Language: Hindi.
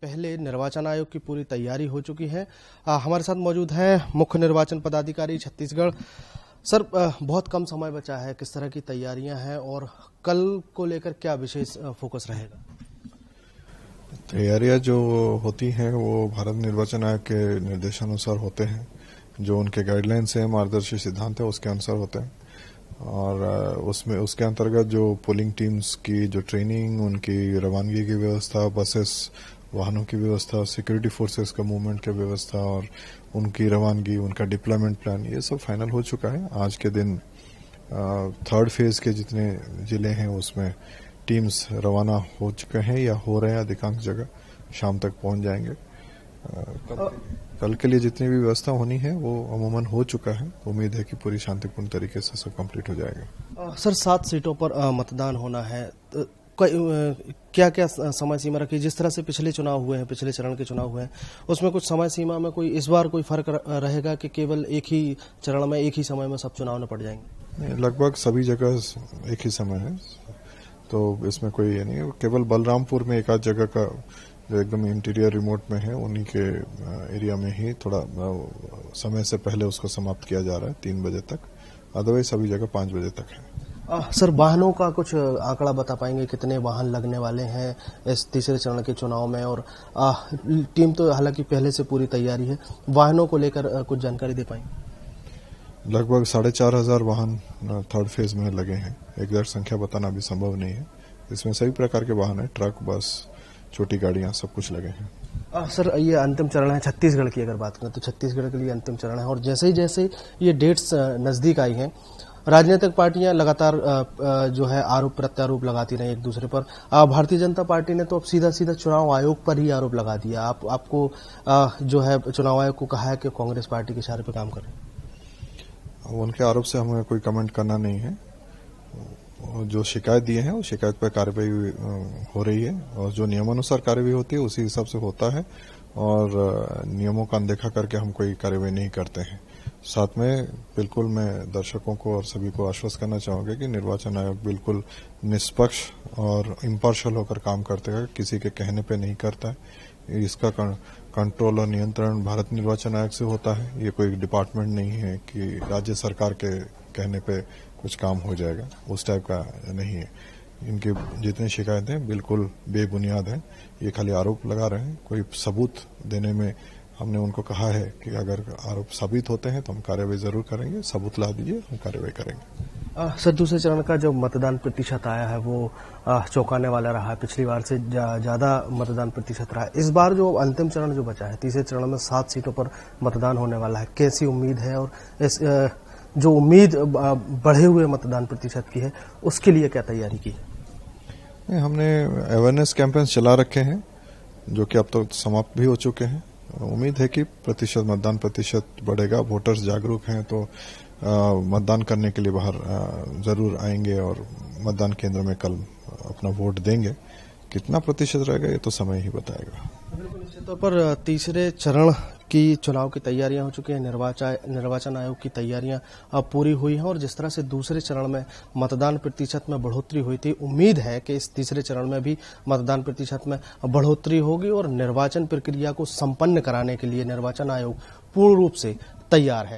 पहले निर्वाचन आयोग की पूरी तैयारी हो चुकी है। हमारे साथ मौजूद हैं मुख्य निर्वाचन पदाधिकारी छत्तीसगढ़। सर, बहुत कम समय बचा है, किस तरह की तैयारियां हैं और कल को लेकर क्या विशेष फोकस रहेगा? तैयारियां जो होती हैं वो भारत निर्वाचन आयोग के निर्देशानुसार होते हैं, जो उनके गाइडलाइंस हैं, मार्गदर्शी सिद्धांत है, उसके अनुसार होते हैं। और उसमें उसके अंतर्गत जो पोलिंग टीम्स की जो ट्रेनिंग, उनकी रवानगी की व्यवस्था, बसेस, वाहनों की व्यवस्था, सिक्योरिटी फोर्सेस का मूवमेंट की व्यवस्था और उनकी रवानगी, उनका डिप्लॉयमेंट प्लान, ये सब फाइनल हो चुका है। आज के दिन थर्ड फेज के जितने जिले हैं उसमें टीम्स रवाना हो चुके हैं या हो रहे हैं, अधिकांश जगह शाम तक पहुंच जाएंगे। कल के लिए जितनी भी व्यवस्था होनी है वो अमूमन हो चुका है। उम्मीद है कि पूरी शांतिपूर्ण तरीके से सब कंप्लीट हो जाएगा। सर, 7 सीटों पर मतदान होना है, क्या क्या समय सीमा रखी? जिस तरह से पिछले चुनाव हुए हैं, पिछले चरण के चुनाव हुए हैं, उसमें कुछ समय सीमा में कोई इस बार कोई फर्क रहेगा कि केवल एक ही चरण में, एक ही समय में सब चुनाव न पड़ जाएंगे? लगभग सभी जगह एक ही समय है, तो इसमें कोई ये नहीं है। केवल बलरामपुर में एक आध जगह का जो एकदम इंटीरियर रिमोट में है, उन्हीं के एरिया में ही थोड़ा समय से पहले उसको समाप्त किया जा रहा है 3 बजे तक। अदरवाइज सभी जगह 5 बजे तक है। सर, वाहनों का कुछ आंकड़ा बता पाएंगे, कितने वाहन लगने वाले हैं इस तीसरे चरण के चुनाव में? और टीम तो हालांकि पहले से पूरी तैयारी है, वाहनों को लेकर कुछ जानकारी दे पाएंगे? लगभग 4,500 वाहन थर्ड फेज में लगे हैं। एग्जैक्ट संख्या बताना भी संभव नहीं है। इसमें सभी प्रकार के वाहन है, ट्रक, बस, छोटी गाड़ियां, सब कुछ लगे हैं। सर, ये अंतिम चरण है छत्तीसगढ़ की, अगर बात करें तो छत्तीसगढ़ के लिए अंतिम चरण है और जैसे ही ये डेट्स नजदीक आई हैं, राजनीतिक पार्टियां लगातार जो है आरोप प्रत्यारोप लगाती रही एक दूसरे पर। भारतीय जनता पार्टी ने तो अब सीधा सीधा चुनाव आयोग पर ही आरोप लगा दिया। आपको जो है चुनाव आयोग को कहा है कि कांग्रेस पार्टी के इशारे पर काम करें। उनके आरोप से हमें कोई कमेंट करना नहीं है। जो शिकायत दिए हैं, उस शिकायत पर कार्रवाई हो रही है और जो नियमानुसार कार्रवाई होती है उसी हिसाब से होता है और नियमों का अनदेखा करके हम कोई कार्रवाई नहीं करते हैं। साथ में बिल्कुल मैं दर्शकों को और सभी को आश्वस्त करना चाहूंगा कि निर्वाचन आयोग बिल्कुल निष्पक्ष और इम्पार्शियल होकर काम करते हैं, किसी के कहने पे नहीं करता है। इसका कंट्रोल और नियंत्रण भारत निर्वाचन आयोग से होता है। ये कोई डिपार्टमेंट नहीं है कि राज्य सरकार के कहने पे कुछ काम हो जाएगा, उस टाइप का नहीं है। इनकी जितनी शिकायतें बिल्कुल बेबुनियाद हैं, ये खाली आरोप लगा रहे हैं। कोई सबूत देने में हमने उनको कहा है कि अगर आरोप साबित होते हैं तो हम कार्रवाई जरूर करेंगे, सबूत ला दीजिए, हम कार्रवाई करेंगे। सर, दूसरे चरण का जो मतदान प्रतिशत आया है वो चौंकाने वाला रहा है। पिछली बार से ज्यादा मतदान प्रतिशत रहा है। इस बार जो अंतिम चरण जो बचा है, तीसरे चरण में 7 सीटों पर मतदान होने वाला है, कैसी उम्मीद है? और इस जो उम्मीद बढ़े हुए मतदान प्रतिशत की है, उसके लिए क्या तैयारी की है? हमने अवेयरनेस कैंपेन्स चला रखे हैं जो कि अब तो समाप्त भी हो चुके हैं। उम्मीद है कि मतदान प्रतिशत बढ़ेगा। वोटर्स जागरूक हैं तो मतदान करने के लिए बाहर जरूर आएंगे और मतदान केंद्र में कल अपना वोट देंगे। कितना प्रतिशत रहेगा ये तो समय ही बताएगा। बिल्कुल, निश्चित तौर पर तीसरे चरण की चुनाव की तैयारियां हो चुकी हैं। निर्वाचन आयोग की तैयारियां अब पूरी हुई हैं और जिस तरह से दूसरे चरण में मतदान प्रतिशत में बढ़ोतरी हुई थी, उम्मीद है कि इस तीसरे चरण में भी मतदान प्रतिशत में बढ़ोतरी होगी और निर्वाचन प्रक्रिया को संपन्न कराने के लिए निर्वाचन आयोग पूर्ण रूप से तैयार है।